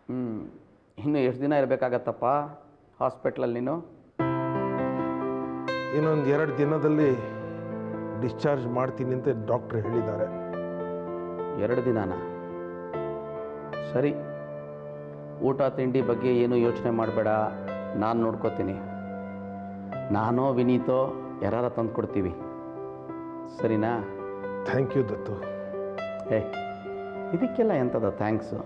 ಹ್ಞೂ, ಇನ್ನು ಎಷ್ಟು ದಿನ ಇರಬೇಕಾಗತ್ತಪ್ಪ ಹಾಸ್ಪಿಟ್ಲಲ್ಲಿ ನೀನು? ಇನ್ನೊಂದು 2 ದಿನದಲ್ಲಿ ಡಿಸ್ಚಾರ್ಜ್ ಮಾಡ್ತೀನಿ ಅಂತ ಡಾಕ್ಟ್ರ್ ಹೇಳಿದ್ದಾರೆ. 2 ದಿನನಾ? ಸರಿ, ಊಟ ತಿಂಡಿ ಬಗ್ಗೆ ಏನೂ ಯೋಚನೆ ಮಾಡಬೇಡ, ನಾನು ನೋಡ್ಕೋತೀನಿ. ನಾನೋ ವಿನೀತೋ ಯಾರು ತಂದು ಕೊಡ್ತೀವಿ, ಸರಿನಾ? ಥ್ಯಾಂಕ್ ಯು ದತ್ತು. ಹೇ, ಇದಕ್ಕೆಲ್ಲ ಎಂಥದ ಥ್ಯಾಂಕ್ಸು?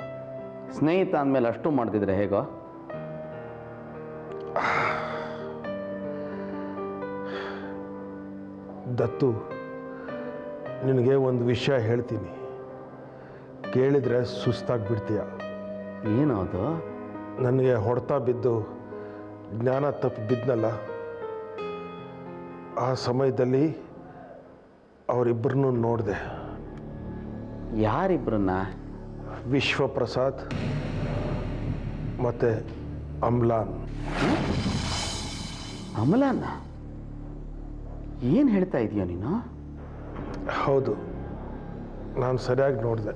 ಸ್ನೇಹಿತ ಅಂದಮೇಲೆ ಅಷ್ಟು ಮಾಡ್ತಿದ್ರೆ ಹೇಗೋ? ದತ್ತು, ನಿನಗೆ ಒಂದು ವಿಷಯ ಹೇಳ್ತೀನಿ, ಕೇಳಿದರೆ ಸುಸ್ತಾಗಿಬಿಡ್ತೀಯ. ಏನು ಅದು? ನನಗೆ ಹೊಡೆತ ಬಿದ್ದು ಜ್ಞಾನ ತಪ್ಪಿ ಬಿದ್ನಲ್ಲ, ಆ ಸಮಯದಲ್ಲಿ ಅವರಿಬ್ಬರನ್ನೂ ನೋಡಿದೆ. ಯಾರಿಬ್ಬರನ್ನ? ವಿಶ್ವಪ್ರಸಾದ್ ಮತ್ತು ಅಮ್ಲಾನ್. ಅಮಲಾನ? ಏನು ಹೇಳ್ತಾ ಇದೀಯ ನೀನು? ಹೌದು, ನಾನು ಸರಿಯಾಗಿ ನೋಡಿದೆ,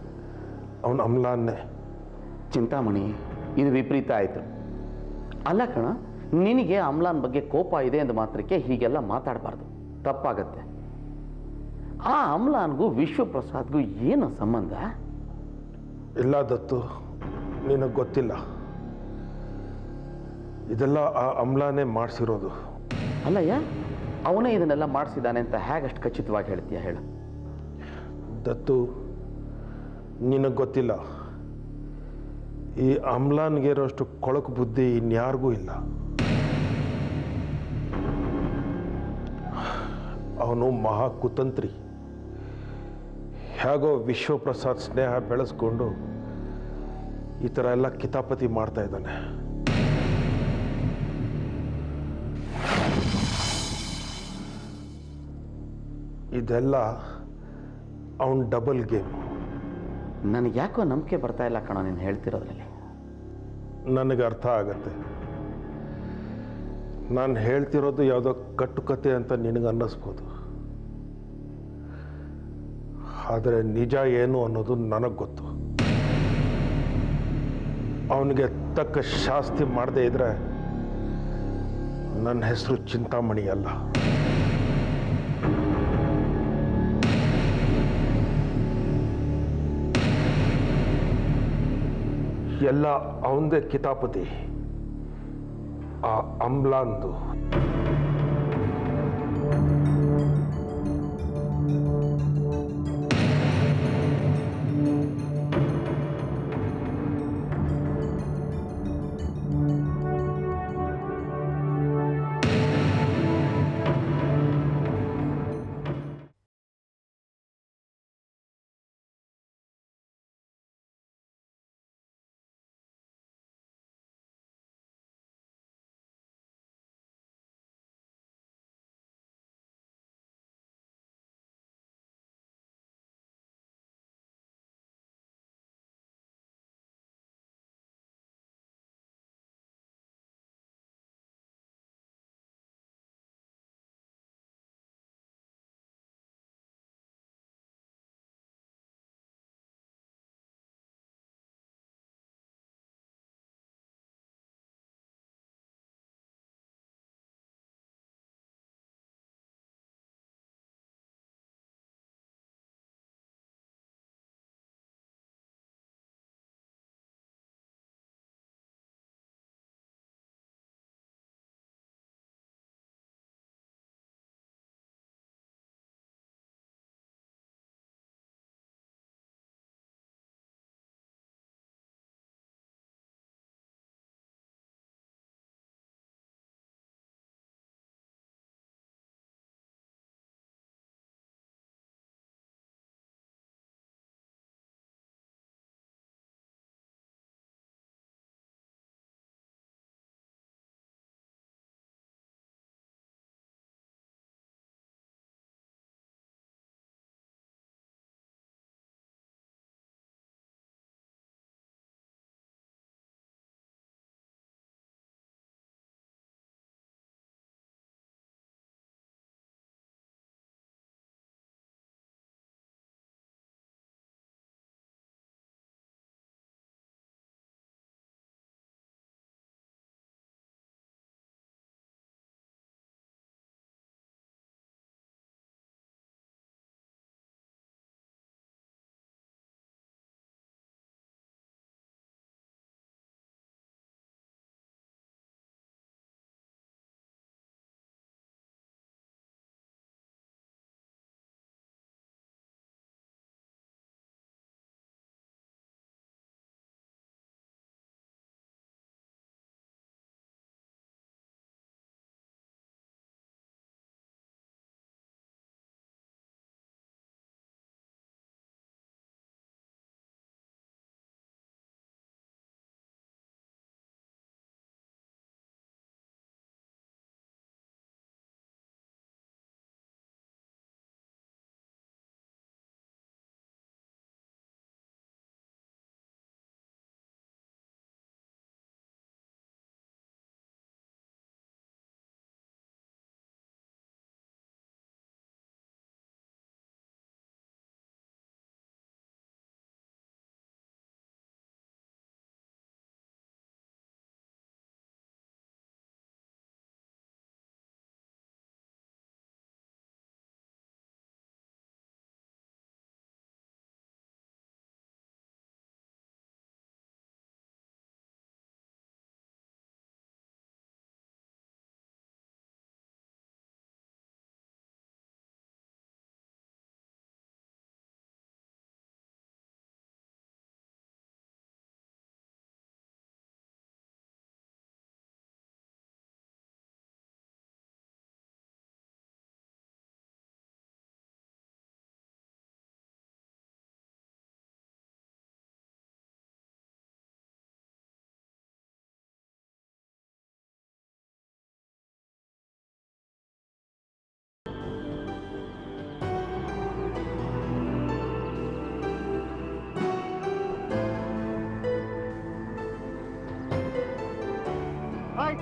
ಅವನು ಅಮ್ಲಾನ್ನೇ. ಚಿಂತಾಮಣಿ, ಇದು ವಿಪರೀತ ಆಯಿತು. ಅಲ್ಲ ಕಣ, ನಿನಗೆ ಅಮ್ಲಾನ್ ಬಗ್ಗೆ ಕೋಪ ಇದೆ ಅಂದ ಮಾತ್ರಕ್ಕೆ ಹೀಗೆಲ್ಲ ಮಾತಾಡಬಾರ್ದು, ತಪ್ಪಾಗತ್ತೆ. ಆ ಅಮ್ಲಾನ್ಗೂ ವಿಶ್ವಪ್ರಸಾದ್ಗೂ ಏನು ಸಂಬಂಧ? ಇಲ್ಲ ದತ್ತು, ನಿನಗೆ ಗೊತ್ತಿಲ್ಲ, ಇದೆಲ್ಲ ಆ ಅಮ್ಲಾನೇ ಮಾಡಿಸಿರೋದು. ಅಲ್ಲಯ್ಯ, ಅವನೇ ಇದನ್ನೆಲ್ಲ ಮಾಡಿಸಿದ್ದಾನೆ ಅಂತ ಹೇಗಷ್ಟು ಖಚಿತವಾಗಿ ಹೇಳ್ತೀಯ ಹೇಳು? ದತ್ತು, ನಿನಗೆ ಗೊತ್ತಿಲ್ಲ, ಈ ಅಮ್ಲಾನ್ಗೆ ಇರೋಷ್ಟು ಕೊಳಕು ಬುದ್ಧಿ ಇನ್ಯಾರಿಗೂ ಇಲ್ಲ. ಅವನು ಮಹಾ ಕುತಂತ್ರಿ. ಹೇಗೋ ವಿಶ್ವಪ್ರಸಾದ್ ಸ್ನೇಹ ಬೆಳೆಸ್ಕೊಂಡು ಈ ಥರ ಎಲ್ಲ ಕಿತಾಪತಿ ಮಾಡ್ತಾ ಇದ್ದಾನೆ. ಇದೆಲ್ಲ ಅವನ ಡಬಲ್ ಗೇಮ್. ನನಗೆ ಯಾಕೋ ನಂಬಿಕೆ ಬರ್ತಾ ಇಲ್ಲ ಕಣ ನೀನು ಹೇಳ್ತಿರೋದ್ರಲ್ಲಿ. ನನಗೆ ಅರ್ಥ ಆಗತ್ತೆ. ನಾನು ಹೇಳ್ತಿರೋದು ಯಾವುದೋ ಕಟ್ಟುಕತೆ ಅಂತ ನಿನಗೆ ಅನ್ನಿಸ್ಬೋದು, ಆದರೆ ನಿಜ ಏನು ಅನ್ನೋದು ನನಗೆ ಗೊತ್ತು. ಅವನಿಗೆ ತಕ್ಕ ಶಾಸ್ತಿ ಮಾಡದೇ ಇದ್ರೆ ನನ್ನ ಹೆಸರು ಚಿಂತಾಮಣಿ ಅಲ್ಲ. ಎಲ್ಲ ಅವಂದೇ ಕಿತಾಪತಿ, ಆ ಅಮ್ಲಾನ್ದು.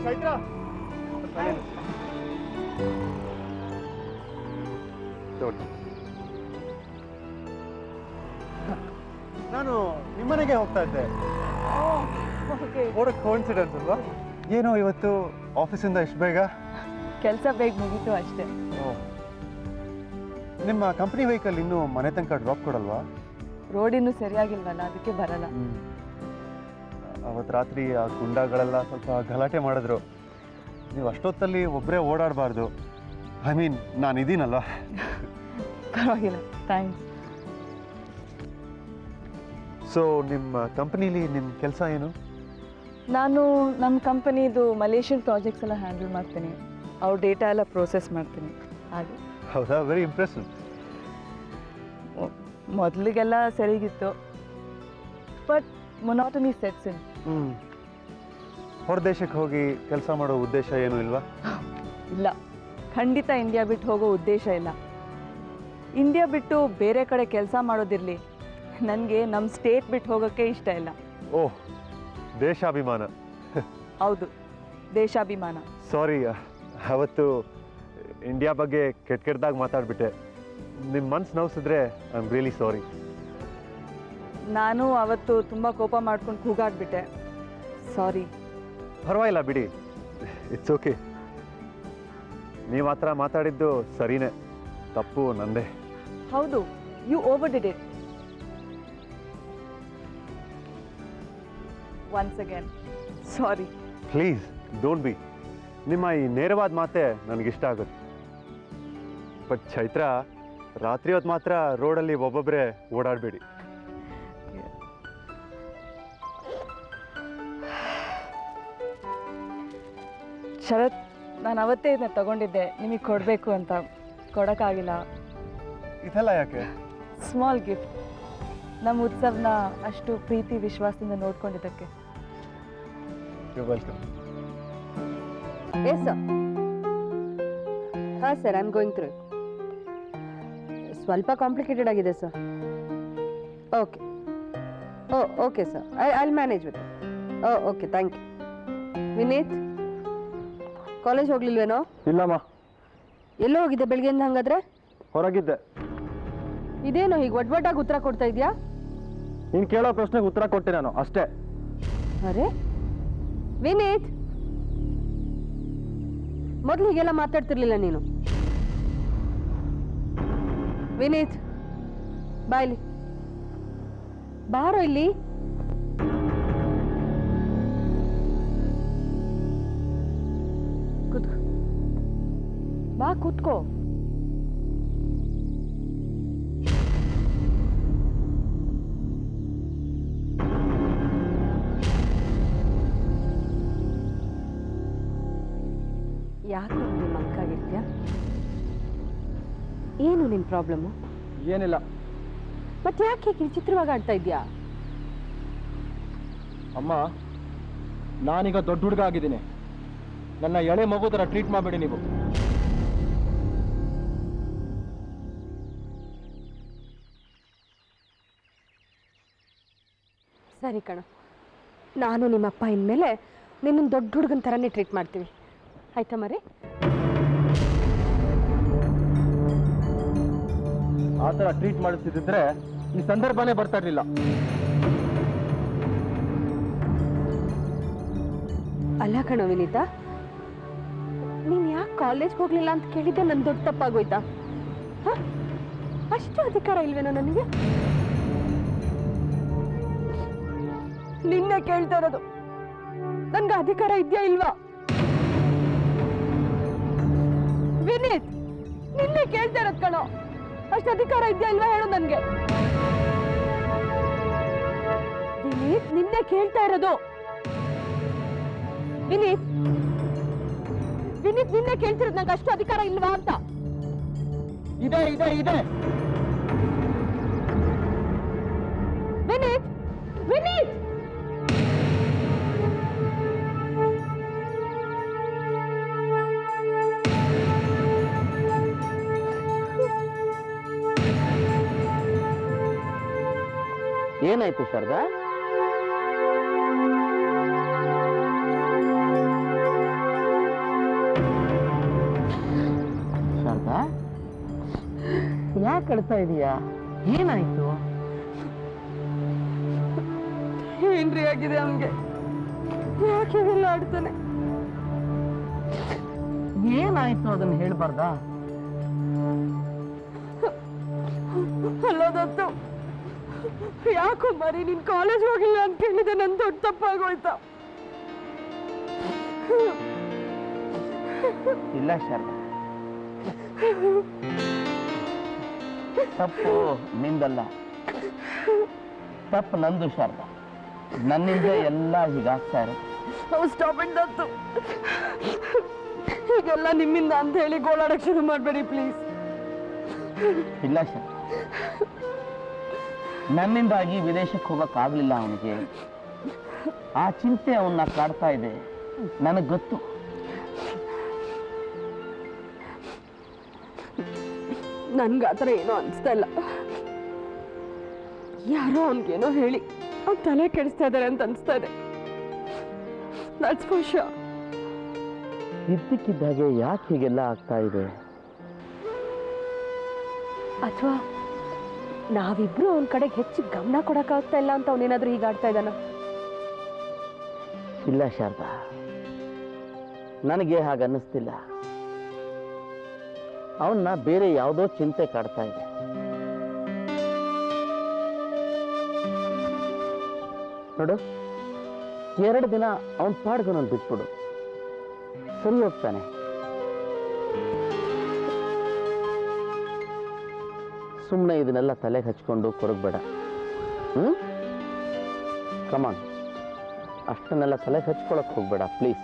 ಚೈತ್ರ ನಾನು ನಿಮ್ಮನೆಗೆ ಹೋಗ್ತಾ ಇದ್ದೆ. ಕೋಇನ್ಸಿಡೆನ್ಸ್ ಅಲ್ವಾ? ಏನು ಇವತ್ತು ಆಫೀಸಿಂದ ಇಷ್ಟು ಬೇಗ? ಕೆಲಸ ಬೇಗ ಮುಗೀತು ಅಷ್ಟೇ. ನಿಮ್ಮ ಕಂಪ್ನಿ ವೆಹಿಕಲ್ ಇನ್ನೂ ಮನೆ ತನಕ ಡ್ರಾಪ್ ಕೊಡಲ್ವಾ? ರೋಡ್ ಇನ್ನೂ ಸರಿಯಾಗಿಲ್ವಲ್ಲ, ಅದಕ್ಕೆ ಬರಲ್ಲ. ಅವತ್ತು ರಾತ್ರಿ ಆ ಗುಂಡಾಗಳೆಲ್ಲ ಸ್ವಲ್ಪ ಗಲಾಟೆ ಮಾಡಿದ್ರು. ನೀವು ಅಷ್ಟೊತ್ತಲ್ಲಿ ಒಬ್ಬರೇ ಓಡಾಡಬಾರ್ದು. ಐ ಮೀನ್ ನಾನು ಇದೀನಲ್ವ. ಪರವಾಗಿಲ್ಲ, ಥ್ಯಾಂಕ್ಸ್. ಸೊ ನಿಮ್ಮ ಕಂಪ್ನೀಲಿ ನಿಮ್ಮ ಕೆಲಸ ಏನು? ನಾನು ನಮ್ಮ ಕಂಪನಿದು ಮಲೇಷಿಯನ್ ಪ್ರಾಜೆಕ್ಟ್ಸ್ ಎಲ್ಲ ಹ್ಯಾಂಡಲ್ ಮಾಡ್ತೀನಿ. ಅವ್ರ ಡೇಟಾ ಎಲ್ಲ ಪ್ರೋಸೆಸ್ ಮಾಡ್ತೀನಿ. ಹಾಗೆ. ಹೌದಾ? Very impressive. ಮೊದಲಿಗೆಲ್ಲ ಸರಿಗಿತ್ತು, ಬಟ್ ಮೊನಾಟನಿ ಸೆಟ್ಸ್ ಇನ್. ಹೊರದೇಶಕ್ಕೆ ಹೋಗಿ ಕೆಲಸ ಮಾಡೋ ಉದ್ದೇಶ ಏನೂ ಇಲ್ವಾ? ಇಲ್ಲ, ಖಂಡಿತ ಇಂಡಿಯಾ ಬಿಟ್ಟು ಹೋಗೋ ಉದ್ದೇಶ ಇಲ್ಲ. ಇಂಡಿಯಾ ಬಿಟ್ಟು ಬೇರೆ ಕಡೆ ಕೆಲಸ ಮಾಡೋದಿರಲಿ, ನನಗೆ ನಮ್ಮ ಸ್ಟೇಟ್ ಬಿಟ್ಟು ಹೋಗೋಕ್ಕೆ ಇಷ್ಟ ಇಲ್ಲ. ಓಹ್, ದೇಶಾಭಿಮಾನ. ಹೌದು, ದೇಶಾಭಿಮಾನ. ಸಾರಿ, ಅವತ್ತು ಇಂಡಿಯಾ ಬಗ್ಗೆ ಕೆಟ್ಟದಾಗಿ ಮಾತಾಡ್ಬಿಟ್ಟೆ. ನಿಮ್ಮ ಮನ್ಸು ನೋವಿಸಿದ್ರೆ ಐ ಆಮ್ ರಿಯಲಿ ಸಾರಿ. ನಾನು ಅವತ್ತು ತುಂಬ ಕೋಪ ಮಾಡ್ಕೊಂಡು ಕೂಗಾಡ್ಬಿಟ್ಟೆ. ಸಾರಿ. ಪರವಾಗಿಲ್ಲ ಬಿಡಿ, ಇಟ್ಸ್ ಓಕೆ. ನೀವು ಆ ಥರ ಮಾತಾಡಿದ್ದು ಸರಿನೇ, ತಪ್ಪು ನಂದೇ. ಹೌದು, you over did it. Once again sorry. Please don't be. ನಿಮ್ಮ ಈ ನೇರವಾದ ಮಾತೆ ನನಗಿಷ್ಟ ಆಗುತ್ತೆ. ಬಟ್ ಚೈತ್ರ, ರಾತ್ರಿ ಹೊತ್ತು ಮಾತ್ರ ರೋಡಲ್ಲಿ ಒಬ್ಬೊಬ್ಬರೇ ಓಡಾಡಬೇಡಿ. ಶರತ್, ನಾನು ಅವತ್ತೇ ಇದನ್ನ ತಗೊಂಡಿದ್ದೆ ನಿಮಗೆ ಕೊಡಬೇಕು ಅಂತ. ಕೊಡೋಕ್ಕಾಗಿಲ್ಲ. ಇದೆಲ್ಲ ಯಾಕೆ? ಸ್ಮಾಲ್ ಗಿಫ್ಟ್, ನಮ್ಮ ಉತ್ಸವನ ಅಷ್ಟು ಪ್ರೀತಿ ವಿಶ್ವಾಸದಿಂದ ನೋಡ್ಕೊಂಡಿದ್ದಕ್ಕೆ. You welcome. Yes, sir. ಹಾಂ sir, I am going through. ಸ್ವಲ್ಪ ಕಾಂಪ್ಲಿಕೇಟೆಡ್ ಆಗಿದೆ sir. Okay. Okay sir, I will manage with. Okay, thank you. Vineeth, college ಹೋಗ್ಲಿಲ್ವೇನೋ? ಇಲ್ಲಮ್ಮ. ಎಲ್ಲೋ ಹೋಗಿದ್ದೆ ಬೆಳಗ್ಗೆಯಿಂದ? ಹಂಗಾದ್ರೆ ಹೊರಗಿದ್ದೆ. ಇದೇನೋ ಹೀಗೆ ಒಡ್ಬಟ್ಟಾಗಿ ಉತ್ತರ ಕೊಡ್ತಾ ಇದೆಯಾ? ನೀನು ಕೇಳೋ ಪ್ರಶ್ನೆಗೆ ಉತ್ತರ ಕೊಟ್ಟೆ ನಾನು, ಅಷ್ಟೇ. ಅರೆ ವಿನೀತ್, ಮೊದಲು ಹೀಗೆಲ್ಲ ಮಾತಾಡ್ತಿರ್ಲಿಲ್ಲ ನೀನು. ವಿನೀತ್, ಬಾ ಇಲ್ಲಿ. ಬಾರೋ ಇಲ್ಲಿ. ಕೂತ್ಕೋ. ಬಾ ಕೂತ್ಕೋ. ಯಾಕೆ ನಿಮ್ಮ ಅಂಕಾಗಿರ್ತೀಯ? ಏನು ನಿನ್ನ ಪ್ರಾಬ್ಲಮ್ಮು? ಏನಿಲ್ಲ. ಮತ್ತೆ ಯಾಕೆ ಹೀಗೆ ವಿಚಿತ್ರವಾಗಿ ಆಡ್ತಾ ಇದೆಯಾ? ಅಮ್ಮ, ನಾನೀಗ ದೊಡ್ಡ ಹುಡುಗ ಆಗಿದ್ದೀನಿ. ನನ್ನ ಎಳೆ ಮಗು ಥರ ಟ್ರೀಟ್ ಮಾಡಬೇಡಿ ನೀವು. ಸರಿ ಕಣ, ನಾನು ನಿಮ್ಮಪ್ಪ ಇನ್ಮೇಲೆ ನಿನ್ನನ್ನು ದೊಡ್ಡ ಹುಡುಗನ ಥರನೇ ಟ್ರೀಟ್ ಮಾಡ್ತೀವಿ, ಆಯ್ತಾ ಮರಿ? ಆ ಥರ ಟ್ರೀಟ್ ಮಾಡಿಸ್ತಿದ್ರೆ ಈ ಸಂದರ್ಭನೇ ಬರ್ತಾ ಇರಲಿಲ್ಲ. ಅಲ್ಲ ಕಣೋ ವಿನೀತಾ, ನೀನು ಯಾಕೆ ಕಾಲೇಜ್ಗೆ ಹೋಗ್ಲಿಲ್ಲ ಅಂತ ಕೇಳಿದ್ದೆ ನನ್ನ ದೊಡ್ಡ ತಪ್ಪಾಗೋಯ್ತಾ? ಅಷ್ಟು ಅಧಿಕಾರ ಇಲ್ವೇನೋ ನನಗೆ? ನಿನ್ನೆ ಕೇಳ್ತಾ ಇರೋದು, ನನ್ಗೆ ಅಧಿಕಾರ ಇದೆಯಾ ಇಲ್ವಾ? ವಿನೀತ್, ನಿನ್ನೆ ಕೇಳ್ತಾ ಇರೋದು ಕಣೋ, ಅಷ್ಟು ಅಧಿಕಾರ ಇದೆಯಾ ಇಲ್ವಾ ಹೇಳು ನನ್ಗೆ. ವಿನೀತ್, ನಿನ್ನೆ ಕೇಳ್ತಾ ಇರೋದು. ವಿನೀತ್, ವಿನೀತ್, ನಿನ್ನೆ ಕೇಳ್ತಿರೋದು ನಂಗೆ ಅಷ್ಟು ಅಧಿಕಾರ ಇಲ್ವಾ ಅಂತ. ಇದೆ ಇದೆ ಇದೆ. ವಿನೀತ್, ವಿನೀತ್, ಏನಾಯ್ತು ಶಾರದಾ? ಯಾಕೆ ಅಳ್ತಾ ಇದೀಯಾ? ಏನಾಯ್ತು? ಏನ್ರಿ ಆಗಿದೆ ಅವನ್ಗೆ? ಯಾಕೆ ಹೀಗೆಲ್ಲ ಆಡ್ತಾನೆ? ಏನಾಯ್ತು ಅದನ್ನ ಹೇಳ್ಬಾರ್ದಾ? ಅಲ್ಲ ದತ್ತು, ಯಾಕೋ ಮರಿ ನೀನ್ ಕಾಲೇಜ್ ಹೋಗಿಲ್ಲ ಅಂತ ಕೇಳಿದೆ, ನನ್ ದೊಡ್ಡ ತಪ್ಪಾಗೋಯ್ತಾ? ಇಲ್ಲ ಶಾರದಾ, ತಪ್ಪು ನಿಂದಲ್ಲ, ತಪ್ಪು ನಂದು ಶಾರದಾ. ನನ್ನಿಂದ ಎಲ್ಲ ಹೀಗಾಗ್ತಾ ಇರೋದು. ಸ್ಟಾಪ್ ಇಟ್ ದತ್ತು, ಹೀಗೆಲ್ಲ ನಿಮ್ಮಿಂದ ಅಂತ ಹೇಳಿ ಗೋಳಾಡಕ್ ಶುರು ಮಾಡ್ಬೇಡಿ ಪ್ಲೀಸ್. ಇಲ್ಲ ಶಾರದಾ, ನನ್ನಿಂದಾಗಿ ವಿದೇಶಕ್ಕೆ ಹೋಗಕ್ಕಾಗ್ಲಿಲ್ಲ ಅವನಿಗೆ. ಆ ಚಿಂತೆ ಅವನ್ನ ಕಾಡ್ತಾ ಇದೆ, ನನಗೆ ಗೊತ್ತು. ನನ್ಗೆ ಆ ಥರ ಏನೋ ಅನಿಸ್ತಾ ಇಲ್ಲ. ಯಾರೋ ಅವನಿಗೇನೋ ಹೇಳಿ ಅವ್ನ ತಲೆ ಕೆಡಿಸ್ತಾ ಇದ್ದಾರೆ ಅಂತ ಅನಿಸ್ತಾ ಇದೆ. That's for sure. ಇದ್ದಕ್ಕಿದ್ದಾಗೆ ಯಾಕೆ ಹೀಗೆಲ್ಲ ಆಗ್ತಾ ಇದೆ? ಅಥವಾ ನಾವಿಬ್ರು ಅವನ ಕಡೆಗೆ ಹೆಚ್ಚು ಗಮನ ಕೊಡಕ್ಕಾಗ್ತಾ ಇಲ್ಲ ಅಂತ ಅವನೇನಾದ್ರೂ ಹೀಗಾಡ್ತಾ ಇದ್ದಾನ? ಇಲ್ಲ ಶಾರದಾ, ನನಗೆ ಹಾಗನ್ನಿಸ್ತಿಲ್ಲ. ಅವನ್ನ ಬೇರೆ ಯಾವುದೋ ಚಿಂತೆ ಕಾಡ್ತಾ ಇದೆ. ನೋಡು, 2 ದಿನ ಅವನ ಪಾಡ್ಗೆ ನಾನು ಬಿಟ್ಬಿಡು, ಸರಿ ಹೋಗ್ತಾನೆ. ಸುಮ್ಮನೆ ಇದನ್ನೆಲ್ಲ ತಲೆಗೆ ಹಚ್ಕೊಂಡು ಕೊರಗಬೇಡ. ಕಮಾನ್, ಅಷ್ಟನ್ನೆಲ್ಲ ತಲೆಗೆ ಹಚ್ಕೊಳಕ್ ಹೋಗ್ಬೇಡ ಪ್ಲೀಸ್.